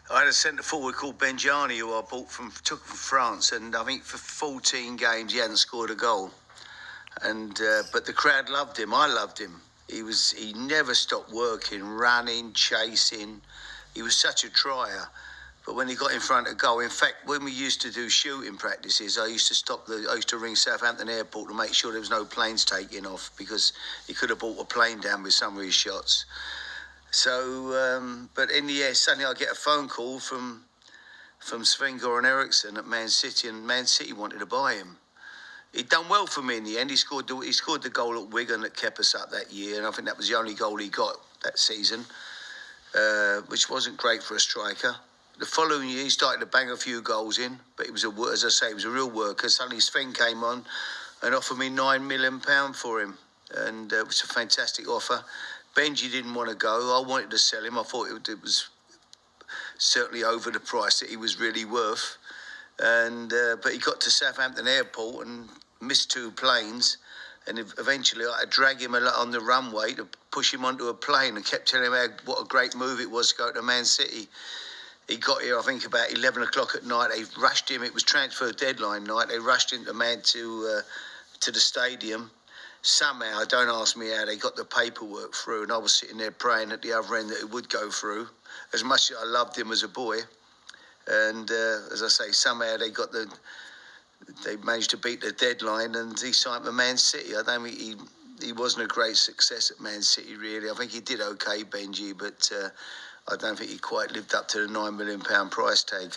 I had a centre forward called Benjani who I took from France, and I think for 14 games he hadn't scored a goal. And but the crowd loved him. I loved him. He never stopped working, running, chasing. He was such a trier. But when he got in front of goal, in fact, when we used to do shooting practices, I used to ring Southampton Airport to make sure there was no planes taking off, because he could have brought a plane down with some of his shots. So, but in the end, suddenly I get a phone call from Sven-Göran Eriksson at Man City, and Man City wanted to buy him. He'd done well for me in the end. He scored the goal at Wigan that kept us up that year, and I think that was the only goal he got that season, which wasn't great for a striker. The following year, he started to bang a few goals in, but he was he was a real worker. Suddenly, Sven came on and offered me £9 million for him, and it was a fantastic offer. Benji didn't want to go. I wanted to sell him. I thought it was certainly over the price that he was really worth. And but he got to Southampton Airport and missed 2 planes, and eventually I had to drag him on the runway to push him onto a plane, and kept telling him what a great move it was to go to Man City. He got here, I think, about 11 o'clock at night. They rushed him. It was transfer deadline night. They rushed him to the stadium. Somehow, don't ask me how, they got the paperwork through, and I was sitting there praying at the other end that it would go through, as much as I loved him as a boy. And as I say, somehow they managed to beat the deadline, and he signed for Man City. I don't think he wasn't a great success at Man City, really. I think he did okay, Benji, but I don't think he quite lived up to the £9 million price tag.